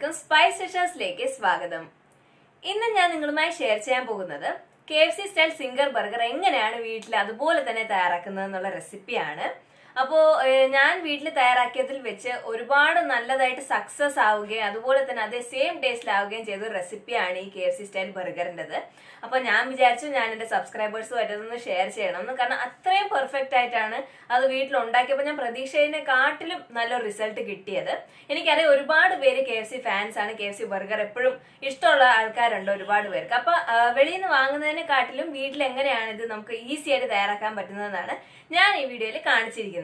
എല്ലാവർക്കും സ്പൈസ് ഡിഷസിലേക്ക് സ്വാഗതം. ഇന്ന് ഞാൻ നിങ്ങളുമായി ഷെയർ ചെയ്യാൻ പോകുന്നത് KFC സ്റ്റൈൽ സിംഗർ ബർഗർ എങ്ങനെയാണ് വീട്ടിൽ അതുപോലെ തന്നെ തയ്യാറാക്കുന്നത് എന്നുള്ള റെസിപ്പിയാണ്. അപ്പോൾ ഞാൻ വീട്ടിൽ തയ്യാറാക്കിയതിൽ വെച്ച് ഒരുപാട് നല്ലതായിട്ട് സക്സസ് ആവുകയും അതുപോലെ തന്നെ അതേ സെയിം ടേസ്റ്റിലാവുകയും ചെയ്ത ഒരു റെസിപ്പിയാണ് ഈ KFC സ്റ്റൈൽ ബർഗറിൻ്റെത്. അപ്പോൾ ഞാൻ വിചാരിച്ചു ഞാൻ എൻ്റെ സബ്സ്ക്രൈബേഴ്സുമായിട്ട് അതൊന്ന് ഷെയർ ചെയ്യണമെന്ന്. കാരണം അത്രയും പെർഫെക്റ്റ് ആയിട്ടാണ് അത് വീട്ടിൽ ഉണ്ടാക്കിയപ്പോൾ ഞാൻ പ്രതീക്ഷയെക്കാട്ടിലും നല്ലൊരു റിസൾട്ട് കിട്ടിയത്. എനിക്കറിയാം ഒരുപാട് പേര് KFC ഫാൻസ് ആണ്. KFC ബർഗർ എപ്പോഴും ഇഷ്ടമുള്ള ആൾക്കാരുണ്ട് ഒരുപാട് പേർക്ക്. അപ്പോൾ വെളിയിൽ നിന്ന് വാങ്ങുന്നതിനെക്കാട്ടിലും വീട്ടിൽ എങ്ങനെയാണ് ഇത് നമുക്ക് ഈസി ആയിട്ട് തയ്യാറാക്കാൻ പറ്റുന്നതെന്നാണ് ഞാൻ ഈ വീഡിയോയിൽ കാണിച്ചിരിക്കുന്നത്.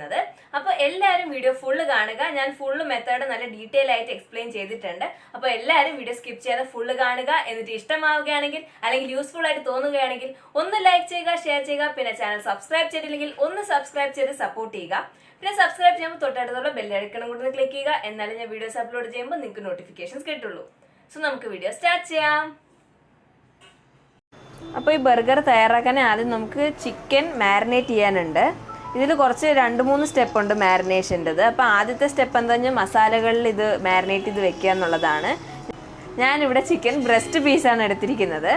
അപ്പോൾ എല്ലാവരും വീഡിയോ ഫുള്ള് കാണുക. ഞാൻ ഫുള്ള് മെത്തേഡ് നല്ല ഡീറ്റെയിൽ ആയിട്ട് എക്സ്പ്ലെയിൻ ചെയ്തിട്ടുണ്ട്. അപ്പോൾ എല്ലാവരും വീഡിയോ സ്കിപ്പ് ചെയ്യാതെ ഫുള്ള് കാണുക. എന്നിട്ട് ഇഷ്ടമാവുകയാണെങ്കിൽ അല്ലെങ്കിൽ യൂസ്ഫുൾ ആയിട്ട് തോന്നുകയാണെങ്കിൽ ഒന്ന് ലൈക്ക് ചെയ്യുക, ഷെയർ ചെയ്യുക. പിന്നെ ചാനൽ സബ്സ്ക്രൈബ് ചെയ്തില്ലെങ്കിൽ ഒന്ന് സബ്സ്ക്രൈബ് ചെയ്ത് സപ്പോർട്ട് ചെയ്യുക. പിന്നെ സബ്സ്ക്രൈബ് ചെയ്യുമ്പോൾ തൊട്ടടുത്തുള്ള ബെല്ലൈക്കണും കൂടി ക്ലിക്ക് ചെയ്യുക. എന്നാലും ഞാൻ വീഡിയോസ് അപ്ലോഡ് ചെയ്യുമ്പോൾ നിങ്ങൾക്ക് നോട്ടിഫിക്കേഷൻസ് കിട്ടുള്ളൂ. സോ നമുക്ക് വീഡിയോ സ്റ്റാർട്ട് ചെയ്യാം. അപ്പോൾ ഈ ബർഗർ തയ്യാറാക്കാൻ ആദ്യം നമുക്ക് ചിക്കൻ മാരിനേറ്റ് ചെയ്യാനുണ്ട്. ഇതിൽ കുറച്ച് 2-3 സ്റ്റെപ്പ് ഉണ്ട് മാരിനേഷൻ്റെത്. അപ്പോൾ ആദ്യത്തെ സ്റ്റെപ്പ് എന്താ പറഞ്ഞാൽ മസാലകളിൽ ഇത് മാരിനേറ്റ് ചെയ്ത് വെക്കുക എന്നുള്ളതാണ്. ഞാനിവിടെ ചിക്കൻ ബ്രസ്റ്റ് പീസാണ് എടുത്തിരിക്കുന്നത്.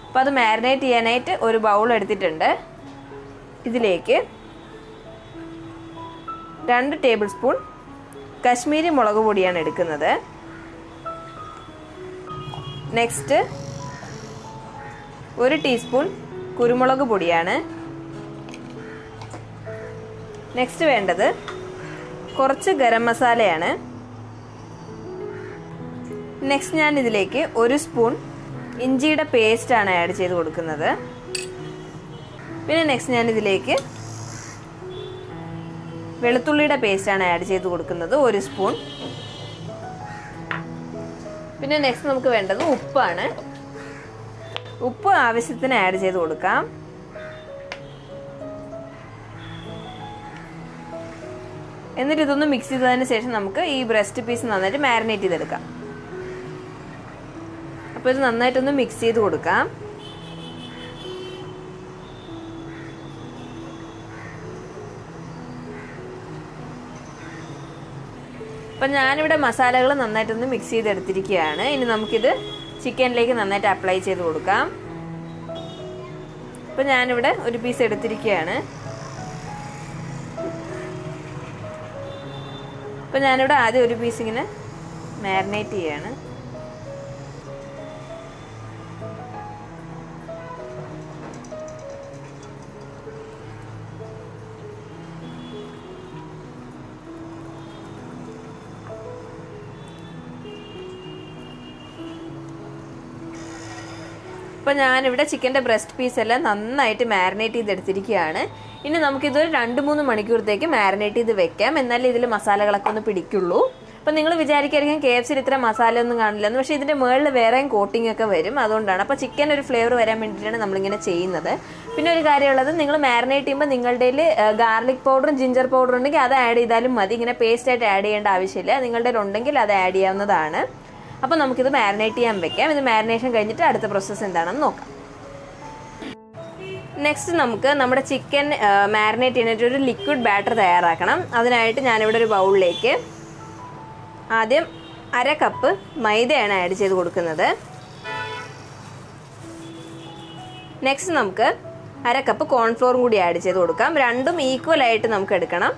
അപ്പോൾ അത് മാരിനേറ്റ് ചെയ്യാനായിട്ട് ഒരു ബൗൾ എടുത്തിട്ടുണ്ട്. ഇതിലേക്ക് 2 ടേബിൾ സ്പൂൺ കശ്മീരി മുളക് പൊടിയാണ് എടുക്കുന്നത്. നെക്സ്റ്റ് 1 ടീസ്പൂൺ കുരുമുളക് പൊടിയാണ്. നെക്സ്റ്റ് വേണ്ടത് കുറച്ച് ഗരം മസാലയാണ്. നെക്സ്റ്റ് ഞാൻ ഇതിലേക്ക് 1 സ്പൂൺ ഇഞ്ചിയുടെ പേസ്റ്റാണ് ആഡ് ചെയ്ത് കൊടുക്കുന്നത്. പിന്നെ നെക്സ്റ്റ് ഞാൻ ഇതിലേക്ക് വെളുത്തുള്ളിയുടെ പേസ്റ്റാണ് ആഡ് ചെയ്ത് കൊടുക്കുന്നത് 1 സ്പൂൺ. പിന്നെ നെക്സ്റ്റ് നമുക്ക് വേണ്ടത് ഉപ്പാണ്. ഉപ്പ് ആവശ്യത്തിന് ആഡ് ചെയ്ത് കൊടുക്കാം. എന്നിട്ട് ഇതൊന്ന് മിക്സ് ചെയ്തതിന് ശേഷം നമുക്ക് ഈ ബ്രസ്റ്റ് പീസ് നന്നായിട്ട് മാരിനേറ്റ് ചെയ്തെടുക്കാം. അപ്പോൾ ഇത് നന്നായിട്ടൊന്ന് മിക്സ് ചെയ്ത് കൊടുക്കാം. അപ്പം ഞാനിവിടെ മസാലകൾ നന്നായിട്ടൊന്ന് മിക്സ് ചെയ്തെടുത്തിരിക്കുകയാണ്. ഇനി നമുക്കിത് ചിക്കനിലേക്ക് നന്നായിട്ട് അപ്ലൈ ചെയ്ത് കൊടുക്കാം. അപ്പം ഞാനിവിടെ ഒരു പീസ് എടുത്തിരിക്കുകയാണ്. അപ്പം ഞാനിവിടെ ആദ്യം ഒരു പീസ് ഇങ്ങനെ മാരിനേറ്റ് ചെയ്യാണ്. അപ്പോൾ ഞാനിവിടെ ചിക്കൻ്റെ ബ്രസ്റ്റ് പീസ് എല്ലാം നന്നായിട്ട് മാരിനേറ്റ് ചെയ്തെടുത്തിരിക്കുകയാണ്. ഇനി നമുക്കിതൊരു 2-3 മണിക്കൂറത്തേക്ക് മാരിനേറ്റ് ചെയ്ത് വെക്കാം. എന്നാലേ ഇതിൽ മസാലകളൊക്കെ ഒന്ന് പിടിക്കുള്ളൂ. അപ്പോൾ നിങ്ങൾ വിചാരിക്കായിരിക്കും KFCയിൽ ഇത്ര മസാല ഒന്നും കാണില്ലെന്ന്. പക്ഷേ ഇതിൻ്റെ മുകളിൽ വേറെയും കോട്ടിംഗ് ഒക്കെ വരും. അതുകൊണ്ടാണ്. അപ്പോൾ ചിക്കൻ ഒരു ഫ്ലേവർ വരാൻ വേണ്ടിയിട്ടാണ് നമ്മളിങ്ങനെ ചെയ്യുന്നത്. പിന്നെ ഒരു കാര്യമുള്ളത്, നിങ്ങൾ മാരിനേറ്റ് ചെയ്യുമ്പോൾ നിങ്ങളുടെ ഗാർലിക് പൗഡറും ജിഞ്ചർ പൗഡറും ഉണ്ടെങ്കിൽ അത് ആഡ് ചെയ്താലും മതി. ഇങ്ങനെ പേസ്റ്റായിട്ട് ആഡ് ചെയ്യേണ്ട ആവശ്യമില്ല. നിങ്ങളുടെ ഉണ്ടെങ്കിൽ അത് ആഡ് ചെയ്യാവുന്നതാണ്. അപ്പോൾ നമുക്കിത് മാരിനേറ്റ് ചെയ്യാൻ വെക്കാം. ഇത് മാരിനേഷൻ കഴിഞ്ഞിട്ട് അടുത്ത പ്രോസസ്സ് എന്താണെന്ന് നോക്കാം. നെക്സ്റ്റ് നമുക്ക് നമ്മുടെ ചിക്കൻ മാരിനേറ്റ് ചെയ്യാനായിട്ട് ഒരു ലിക്വിഡ് ബാറ്റർ തയ്യാറാക്കണം. അതിനായിട്ട് ഞാനിവിടെ ഒരു ബൗളിലേക്ക് ആദ്യം 1/2 കപ്പ് മൈദയാണ് ആഡ് ചെയ്ത് കൊടുക്കുന്നത്. നെക്സ്റ്റ് നമുക്ക് 1/2 കപ്പ് കോൺഫ്ലോറും കൂടി ആഡ് ചെയ്ത് കൊടുക്കാം. രണ്ടും ഈക്വൽ ആയിട്ട് നമുക്ക് എടുക്കണം.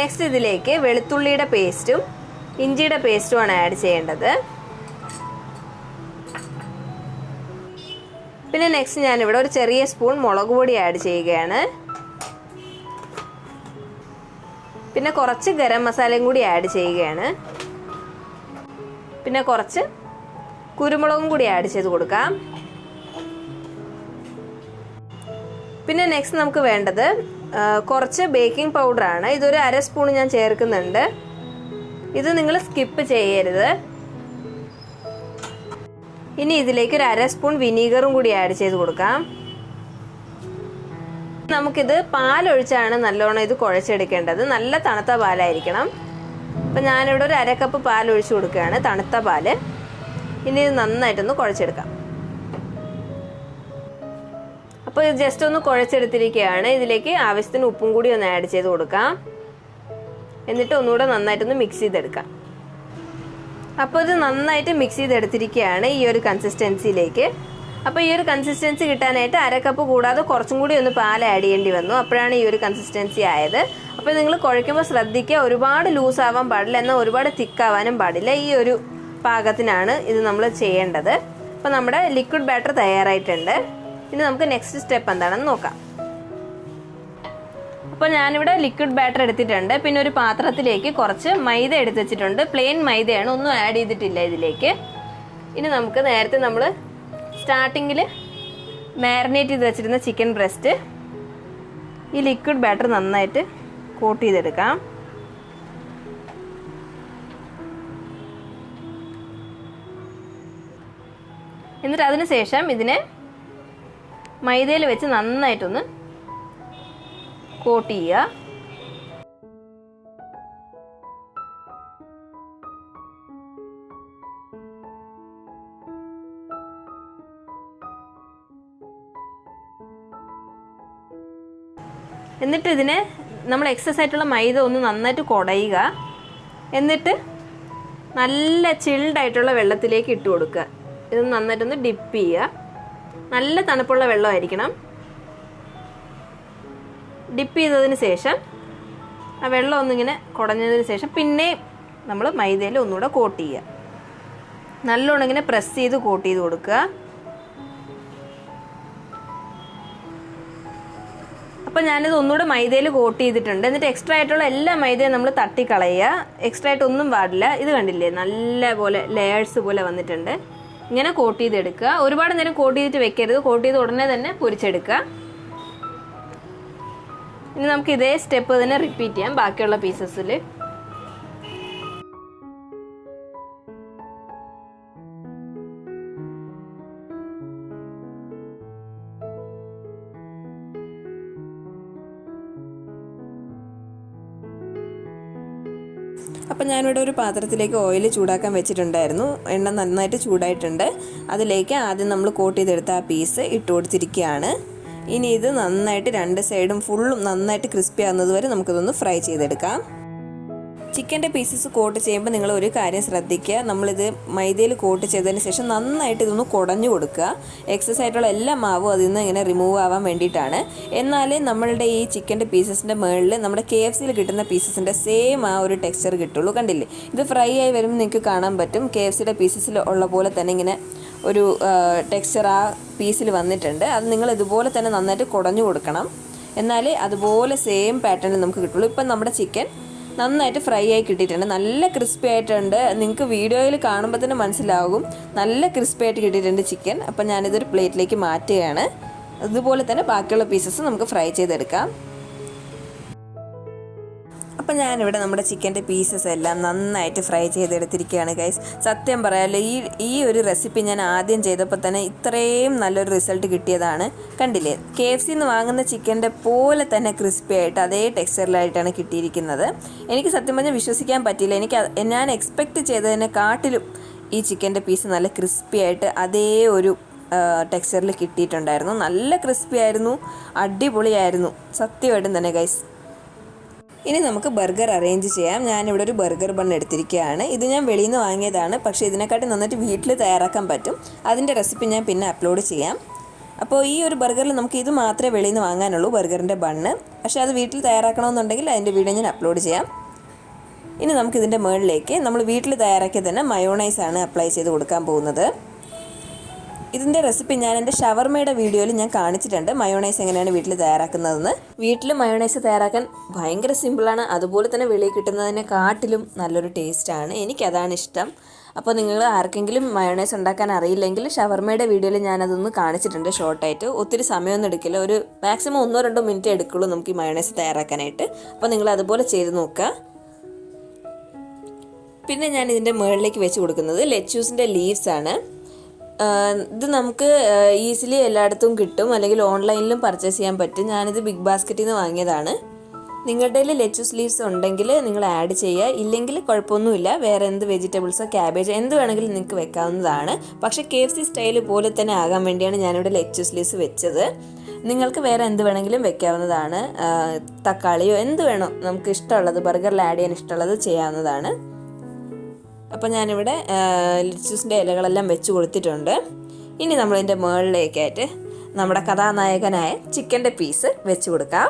നെക്സ്റ്റ് ഇതിലേക്ക് വെളുത്തുള്ളിയുടെ പേസ്റ്റും ഇഞ്ചിയുടെ പേസ്റ്റുമാണ് ആഡ് ചെയ്യേണ്ടത്. പിന്നെ നെക്സ്റ്റ് ഞാനിവിടെ ഒരു ചെറിയ സ്പൂൺ മുളക് പൊടി ആഡ് ചെയ്യുകയാണ്. പിന്നെ കുറച്ച് ഗരം മസാലയും കൂടി ആഡ് ചെയ്യുകയാണ്. പിന്നെ കുറച്ച് കുരുമുളകും കൂടി ആഡ് ചെയ്ത് കൊടുക്കാം. പിന്നെ നെക്സ്റ്റ് നമുക്ക് വേണ്ടത് കുറച്ച് ബേക്കിംഗ് പൗഡറാണ്. ഇതൊരു 1/2 സ്പൂൺ ഞാൻ ചേർക്കുന്നുണ്ട്. ഇത് നിങ്ങൾ സ്കിപ്പ് ചെയ്യരുത്. ഇനി ഇതിലേക്ക് ഒരു 1/2 സ്പൂൺ വിനീഗറും കൂടി ആഡ് ചെയ്ത് കൊടുക്കാം. നമുക്കിത് പാലൊഴിച്ചാണ് നല്ലോണം ഇത് കുഴച്ചെടുക്കേണ്ടത്. നല്ല തണുത്ത പാലായിരിക്കണം. അപ്പം ഞാനിവിടെ ഒരു 1/2 കപ്പ് പാൽ ഒഴിച്ചു കൊടുക്കുകയാണ്, തണുത്ത പാല്. ഇനി ഇത് നന്നായിട്ടൊന്ന് കുഴച്ചെടുക്കാം. അപ്പോൾ ഇത് ജസ്റ്റ് ഒന്ന് കുഴച്ചെടുത്തിരിക്കുകയാണ്. ഇതിലേക്ക് ആവശ്യത്തിന് ഉപ്പും കൂടി ഒന്ന് ആഡ് ചെയ്ത് കൊടുക്കാം. എന്നിട്ട് ഒന്നുകൂടെ നന്നായിട്ടൊന്ന് മിക്സ് ചെയ്തെടുക്കാം. അപ്പോൾ ഇത് നന്നായിട്ട് മിക്സ് ചെയ്തെടുത്തിരിക്കുകയാണ് ഈ ഒരു കൺസിസ്റ്റൻസിയിലേക്ക്. അപ്പോൾ ഈ ഒരു കൺസിസ്റ്റൻസി കിട്ടാനായിട്ട് 1/2 കപ്പ് കൂടാതെ കുറച്ചും കൂടി ഒന്ന് പാൽ ആഡ് ചെയ്യേണ്ടി വന്നു. അപ്പോഴാണ് ഈ ഒരു കൺസിസ്റ്റൻസി ആയത്. അപ്പോൾ നിങ്ങൾ കുഴയ്ക്കുമ്പോൾ ശ്രദ്ധിക്കുക, ഒരുപാട് ലൂസ് ആവാൻ പാടില്ല, എന്നാൽ ഒരുപാട് തിക്കാവാനും പാടില്ല. ഈ ഒരു പാകത്തിനാണ് ഇത് നമ്മൾ ചെയ്യേണ്ടത്. അപ്പോൾ നമ്മുടെ ലിക്വിഡ് ബാറ്റർ തയ്യാറായിട്ടുണ്ട്. ഇനി നമുക്ക് നെക്സ്റ്റ് സ്റ്റെപ്പ് എന്താണെന്ന് നോക്കാം. അപ്പോൾ ഞാനിവിടെ ലിക്വിഡ് ബാറ്റർ എടുത്തിട്ടുണ്ട്. പിന്നെ ഒരു പാത്രത്തിലേക്ക് കുറച്ച് മൈദ എടുത്ത് വെച്ചിട്ടുണ്ട്. പ്ലെയിൻ മൈദയാണ്, ഒന്നും ആഡ് ചെയ്തിട്ടില്ല ഇതിലേക്ക്. ഇനി നമുക്ക് നേരത്തെ നമ്മൾ സ്റ്റാർട്ടിങ്ങിൽ മാരിനേറ്റ് ചെയ്ത് വെച്ചിരുന്ന ചിക്കൻ ബ്രസ്റ്റ് ഈ ലിക്വിഡ് ബാറ്റർ നന്നായിട്ട് കോട്ട് ചെയ്തെടുക്കാം. എന്നിട്ട് അതിന് ശേഷം ഇതിനെ മൈദയിൽ വെച്ച് നന്നായിട്ടൊന്ന് കോട്ട് ചെയ്യുക. എന്നിട്ട് ഇതിനെ നമ്മൾ എക്സസ് ആയിട്ടുള്ള മൈദ ഒന്ന് നന്നായിട്ട് കുടയുക. എന്നിട്ട് നല്ല ചിൽഡ് ആയിട്ടുള്ള വെള്ളത്തിലേക്ക് ഇട്ട് കൊടുക്കുക. ഇത് നന്നായിട്ടൊന്ന് ഡിപ്പ് ചെയ്യുക. നല്ല തണുപ്പുള്ള വെള്ളമായിരിക്കണം. ഡിപ്പ് ചെയ്തതിന് ശേഷം ആ വെള്ളം ഒന്നിങ്ങനെ കുടഞ്ഞതിന് ശേഷം പിന്നെ നമ്മൾ മൈദയിൽ ഒന്നുകൂടെ കോട്ട് ചെയ്യുക. നല്ലോണം ഇങ്ങനെ പ്രസ് ചെയ്ത് കോട്ട് ചെയ്ത് കൊടുക്കുക. അപ്പോൾ ഞാനിത് ഒന്നുകൂടെ മൈദയിൽ കോട്ട് ചെയ്തിട്ടുണ്ട്. എന്നിട്ട് എക്സ്ട്രാ ആയിട്ടുള്ള എല്ലാ മൈദയും നമ്മൾ തട്ടിക്കളയുക. എക്സ്ട്രാ ആയിട്ടൊന്നും പാടില്ല. ഇത് കണ്ടില്ലേ, നല്ല പോലെ ലെയേഴ്സ് പോലെ വന്നിട്ടുണ്ട്. ഇങ്ങനെ കോട്ട് ചെയ്തെടുക്കുക. ഒരുപാട് നേരം കോട്ട് ചെയ്തിട്ട് വെക്കരുത്. കോട്ട് ചെയ്ത് ഉടനെ തന്നെ പൊരിച്ചെടുക്കുക. ഇനി നമുക്ക് ഇതേ സ്റ്റെപ്പ് തന്നെ റിപ്പീറ്റ് ചെയ്യാം ബാക്കിയുള്ള പീസസിൽ. അപ്പം ഞാനിവിടെ ഒരു പാത്രത്തിലേക്ക് ഓയിൽ ചൂടാക്കാൻ വെച്ചിട്ടുണ്ടായിരുന്നു. എണ്ണ നന്നായിട്ട് ചൂടായിട്ടുണ്ട്. അതിലേക്ക് ആദ്യം നമ്മൾ കോട്ട് ചെയ്തെടുത്ത ആ പീസ് ഇട്ട് കൊടുത്തിരിക്കുകയാണ്. ഇനി ഇത് നന്നായിട്ട് 2 സൈഡും ഫുള്ളും നന്നായിട്ട് ക്രിസ്പി ആകുന്നത് വരെ നമുക്കിതൊന്ന് ഫ്രൈ ചെയ്തെടുക്കാം. ചിക്കൻ്റെ പീസസ് കോട്ട് ചെയ്യുമ്പോൾ നിങ്ങൾ ഒരു കാര്യം ശ്രദ്ധിക്കുക. നമ്മളിത് മൈദയിൽ കോട്ട് ചെയ്തതിന് ശേഷം നന്നായിട്ട് ഇതൊന്ന് കുടഞ്ഞു കൊടുക്കുക. എക്സസ് ആയിട്ടുള്ള എല്ലാ മാവും അതിൽ നിന്ന് ഇങ്ങനെ റിമൂവ് ആവാൻ വേണ്ടിയിട്ടാണ്. എന്നാലേ നമ്മളുടെ ഈ ചിക്കൻ്റെ പീസസിൻ്റെ മുകളിൽ നമ്മുടെ KFCയിൽ കിട്ടുന്ന പീസസിൻ്റെ സെയിം ആ ഒരു ടെക്സ്ചർ കിട്ടുള്ളൂ. കണ്ടില്ലേ, ഇത് ഫ്രൈ ആയി വരുമ്പോൾ നിങ്ങൾക്ക് കാണാൻ പറ്റും KFCയുടെ പീസസിൽ ഉള്ള പോലെ തന്നെ ഇങ്ങനെ ഒരു ടെക്സ്ചർ ആ പീസിൽ വന്നിട്ടുണ്ട്. അത് നിങ്ങൾ ഇതുപോലെ തന്നെ നന്നായിട്ട് കുടഞ്ഞു കൊടുക്കണം. എന്നാലേ അതുപോലെ സെയിം പാറ്റേണിൽ നമുക്ക് കിട്ടുള്ളൂ. ഇപ്പം നമ്മുടെ ചിക്കൻ നന്നായിട്ട് ഫ്രൈ ആയി കിട്ടിയിട്ടുണ്ട്. നല്ല ക്രിസ്പി ആയിട്ടുണ്ട്. നിങ്ങൾക്ക് വീഡിയോയിൽ കാണുമ്പോൾ തന്നെ മനസ്സിലാകും നല്ല ക്രിസ്പി ആയിട്ട് കിട്ടിയിട്ടുണ്ട് ചിക്കൻ. അപ്പം ഞാനിതൊരു പ്ലേറ്റിലേക്ക് മാറ്റുകയാണ്. അതുപോലെ തന്നെ ബാക്കിയുള്ള പീസസ് നമുക്ക് ഫ്രൈ ചെയ്തെടുക്കാം. അപ്പം ഞാനിവിടെ നമ്മുടെ ചിക്കൻ്റെ പീസസ് എല്ലാം നന്നായിട്ട് ഫ്രൈ ചെയ്തെടുത്തിരിക്കുകയാണ് ഗൈസ്. സത്യം പറയാമല്ലോ, ഈ ഒരു റെസിപ്പി ഞാൻ ആദ്യം ചെയ്തപ്പോൾ തന്നെ ഇത്രയും നല്ലൊരു റിസൾട്ട് കിട്ടിയതാണ്. കണ്ടില്ലേ, KFCന്ന് വാങ്ങുന്ന ചിക്കൻ്റെ പോലെ തന്നെ ക്രിസ്പി ആയിട്ട് അതേ ടെക്സ്ചറിലായിട്ടാണ് കിട്ടിയിരിക്കുന്നത്. എനിക്ക് സത്യം പറഞ്ഞാൽ വിശ്വസിക്കാൻ പറ്റിയില്ല. ഞാൻ എക്സ്പെക്റ്റ് ചെയ്തതിനെക്കാട്ടിലും ഈ ചിക്കൻ്റെ പീസ് നല്ല ക്രിസ്പി ആയിട്ട് അതേ ഒരു ടെക്സ്ചറിൽ കിട്ടിയിട്ടുണ്ടായിരുന്നു. നല്ല ക്രിസ്പി ആയിരുന്നു, അടിപൊളിയായിരുന്നു സത്യമായിട്ടും തന്നെ ഗൈസ്. ഇനി നമുക്ക് ബർഗർ അറേഞ്ച് ചെയ്യാം. ഞാനിവിടെ ഒരു ബർഗർ ബൺ എടുത്തിരിക്കുകയാണ്. ഇത് ഞാൻ വെളിയിൽ നിന്ന് വാങ്ങിയതാണ്. പക്ഷേ ഇതിനെക്കാട്ടി നന്നായിട്ട് വീട്ടിൽ തയ്യാറാക്കാൻ പറ്റും. അതിൻ്റെ റെസിപ്പി ഞാൻ പിന്നെ അപ്ലോഡ് ചെയ്യാം. അപ്പോൾ ഈ ഒരു ബർഗറിൽ നമുക്ക് ഇത് മാത്രമേ വെളിയിൽ നിന്ന് വാങ്ങാനുള്ളൂ, ബർഗറിൻ്റെ ബണ്ണ്. പക്ഷേ അത് വീട്ടിൽ തയ്യാറാക്കണമെന്നുണ്ടെങ്കിൽ അതിൻ്റെ വീഡിയോ ഞാൻ അപ്ലോഡ് ചെയ്യാം. ഇനി നമുക്കിതിൻ്റെ മുകളിലേക്ക് നമ്മൾ വീട്ടിൽ തയ്യാറാക്കിയ തന്നെ മയോണൈസാണ് അപ്ലൈ ചെയ്ത് കൊടുക്കാൻ പോകുന്നത്. ഇതിൻ്റെ റെസിപ്പി ഞാൻ എൻ്റെ ഷവർമയുടെ വീഡിയോയിൽ ഞാൻ കാണിച്ചിട്ടുണ്ട്, മയോണൈസ് എങ്ങനെയാണ് വീട്ടിൽ തയ്യാറാക്കുന്നതെന്ന്. വീട്ടിൽ മയോണൈസ് തയ്യാറാക്കാൻ ഭയങ്കര സിമ്പിളാണ്. അതുപോലെ തന്നെ വെളിയിൽ കിട്ടുന്നതിനെക്കാട്ടിലും നല്ലൊരു ടേസ്റ്റാണ്. എനിക്കതാണ് ഇഷ്ടം. അപ്പോൾ നിങ്ങൾ ആർക്കെങ്കിലും മയോണൈസ് ഉണ്ടാക്കാൻ അറിയില്ലെങ്കിൽ ഷവർമയുടെ വീഡിയോയിൽ ഞാനതൊന്ന് കാണിച്ചിട്ടുണ്ട് ഷോർട്ടായിട്ട്. ഒത്തിരി സമയമൊന്നും എടുക്കില്ല, ഒരു മാക്സിമം 1-2 മിനിറ്റ് എടുക്കുള്ളൂ നമുക്ക് ഈ മയോണൈസ് തയ്യാറാക്കാനായിട്ട്. അപ്പോൾ നിങ്ങൾ അതുപോലെ ചെയ്ത് നോക്കുക. പിന്നെ ഞാൻ ഇതിൻ്റെ മുകളിലേക്ക് വെച്ച് കൊടുക്കുന്നത് ലെറ്റ്യൂസിൻ്റെ ലീവ്സ് ആണ്. ഇത് നമുക്ക് ഈസിലി എല്ലായിടത്തും കിട്ടും, അല്ലെങ്കിൽ ഓൺലൈനിലും പർച്ചേസ് ചെയ്യാൻ പറ്റും. ഞാനിത് ബിഗ് ബാസ്ക്കറ്റിൽ നിന്ന് വാങ്ങിയതാണ്. നിങ്ങളുടെ കയ്യിൽ ലെറ്റ്യൂസ് ലീവ്സ് ഉണ്ടെങ്കിൽ നിങ്ങൾ ആഡ് ചെയ്യുക, ഇല്ലെങ്കിൽ കുഴപ്പമൊന്നുമില്ല. വേറെ എന്ത് വെജിറ്റബിൾസോ ക്യാബേജോ എന്ത് വേണമെങ്കിലും നിങ്ങൾക്ക് വെക്കാവുന്നതാണ്. പക്ഷേ KFC സ്റ്റൈൽ പോലെ തന്നെ ആകാൻ വേണ്ടിയാണ് ഞാനിവിടെ ലെറ്റ്യൂസ് ലീവ്സ് വെച്ചത്. നിങ്ങൾക്ക് വേറെ എന്ത് വേണമെങ്കിലും വെക്കാവുന്നതാണ്. തക്കാളിയോ എന്ത് വേണോ നമുക്ക് ഇഷ്ടമുള്ളത്, ബർഗറിൽ ആഡ് ചെയ്യാൻ ഇഷ്ടമുള്ളത് ചെയ്യാവുന്നതാണ്. അപ്പോൾ ഞാനിവിടെ ലിച്ചൂസിൻ്റെ ഇലകളെല്ലാം വെച്ച് കൊടുത്തിട്ടുണ്ട്. ഇനി നമ്മളിതിൻ്റെ മുകളിലേക്കായിട്ട് നമ്മുടെ കഥാനായകനായ ചിക്കൻ്റെ പീസ് വെച്ച് കൊടുക്കാം.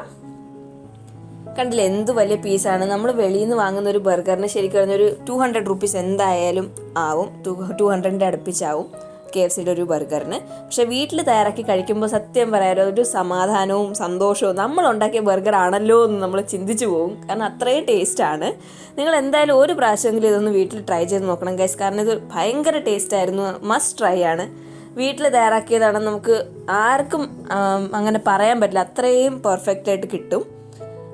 കണ്ടില്ലേ എന്ത് വലിയ പീസാണ്. നമ്മൾ വെളിയിൽ നിന്ന് വാങ്ങുന്ന ഒരു ബർഗറിന് ശരിക്കും പറഞ്ഞൊരു 200 റുപ്പീസ് എന്തായാലും ആവും. 200ൻ്റെ അടുപ്പിച്ചാവും KFCയുടെ ഒരു ബർഗറിന്. പക്ഷെ വീട്ടിൽ തയ്യാറാക്കി കഴിക്കുമ്പോൾ സത്യം പറയാലോ ഒരു സമാധാനവും സന്തോഷവും, നമ്മൾ ഉണ്ടാക്കിയ ബർഗർ ആണല്ലോ എന്ന് നമ്മൾ ചിന്തിച്ചു പോകും. കാരണം അത്രയും ടേസ്റ്റാണ്. നിങ്ങൾ എന്തായാലും ഒരു പ്രാവശ്യമെങ്കിലും ഇതൊന്ന് വീട്ടിൽ ട്രൈ ചെയ്ത് നോക്കണം ഗൈസ്. കാരണം ഇത് ഭയങ്കര ടേസ്റ്റായിരുന്നു. മസ്റ്റ് ട്രൈ ആണ്. വീട്ടിൽ തയ്യാറാക്കിയതാണ്. നമുക്ക് ആർക്കും അങ്ങനെ പറയാൻ പറ്റില്ല, അത്രയും പെർഫെക്റ്റ് ആയിട്ട് കിട്ടും.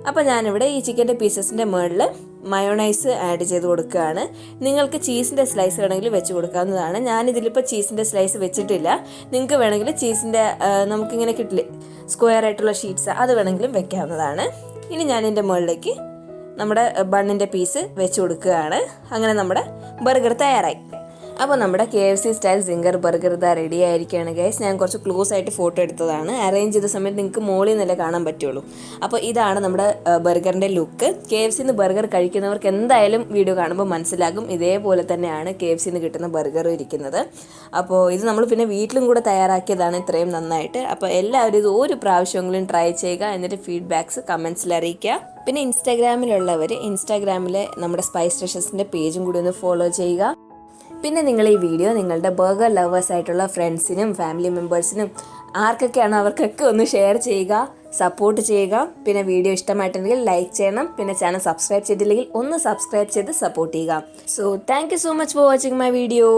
അപ്പോൾ ഞാനിവിടെ ഈ ചിക്കൻ്റെ പീസസിൻ്റെ മുകളിൽ മയോണൈസ് ആഡ് ചെയ്ത് കൊടുക്കുകയാണ്. നിങ്ങൾക്ക് ചീസിൻ്റെ സ്ലൈസ് വേണമെങ്കിൽ വെച്ച് കൊടുക്കാവുന്നതാണ്. ഞാനിതിലിപ്പോൾ ചീസിൻ്റെ സ്ലൈസ് വെച്ചിട്ടില്ല. നിങ്ങൾക്ക് വേണമെങ്കിൽ ചീസിൻ്റെ നമുക്കിങ്ങനെ കിട്ടില്ലേ സ്ക്വയർ ആയിട്ടുള്ള ഷീറ്റ്സ്, അത് വേണമെങ്കിലും വെക്കാവുന്നതാണ്. ഇനി ഞാനിതിൻ്റെ മുകളിലേക്ക് നമ്മുടെ ബണ്ണിൻ്റെ പീസ് വെച്ച് കൊടുക്കുകയാണ്. അങ്ങനെ നമ്മുടെ ബർഗർ തയ്യാറായി. അപ്പോൾ നമ്മുടെ KFC സ്റ്റൈൽ സിംഗർ ബർഗർ ഇതാ റെഡി ആയിരിക്കുകയാണ് ഗൈസ്. ഞാൻ കുറച്ച് ക്ലോസ് ആയിട്ട് ഫോട്ടോ എടുത്തതാണ്. അറേഞ്ച് ചെയ്ത സമയത്ത് നിങ്ങൾക്ക് മുകളിൽ നിന്നല്ലേ കാണാൻ പറ്റുള്ളൂ. അപ്പോൾ ഇതാണ് നമ്മുടെ ബർഗറിൻ്റെ ലുക്ക്. KFCന്ന് ബർഗർ കഴിക്കുന്നവർക്ക് എന്തായാലും വീഡിയോ കാണുമ്പോൾ മനസ്സിലാകും ഇതേപോലെ തന്നെയാണ് KFCന്ന് കിട്ടുന്ന ബർഗറും ഇരിക്കുന്നത്. അപ്പോൾ ഇത് നമ്മൾ പിന്നെ വീട്ടിലും കൂടെ തയ്യാറാക്കിയതാണ് ഇത്രയും നന്നായിട്ട്. അപ്പോൾ എല്ലാവരും ഇത് ഒരു പ്രാവശ്യമെങ്കിലും ട്രൈ ചെയ്യുക. എന്നിട്ട് ഫീഡ്ബാക്ക്സ് കമൻസിൽ അറിയിക്കുക. പിന്നെ ഇൻസ്റ്റാഗ്രാമിലുള്ളവർ ഇൻസ്റ്റാഗ്രാമിലെ നമ്മുടെ സ്പൈസ് ഡിഷസിൻ്റെ പേജും കൂടി ഒന്ന് ഫോളോ ചെയ്യുക. പിന്നെ നിങ്ങൾ ഈ വീഡിയോ നിങ്ങളുടെ ബർഗർ ലവേഴ്സ് ആയിട്ടുള്ള ഫ്രണ്ട്സിനും ഫാമിലി മെമ്പേഴ്സിനും ആർക്കൊക്കെയാണോ അവർക്കൊക്കെ ഒന്ന് ഷെയർ ചെയ്യുക, സപ്പോർട്ട് ചെയ്യുക. പിന്നെ വീഡിയോ ഇഷ്ടമായിട്ടുണ്ടെങ്കിൽ ലൈക്ക് ചെയ്യണം. പിന്നെ ചാനൽ സബ്സ്ക്രൈബ് ചെയ്തില്ലെങ്കിൽ ഒന്ന് സബ്സ്ക്രൈബ് ചെയ്ത് സപ്പോർട്ട് ചെയ്യുക. So thank you so much for watching my video.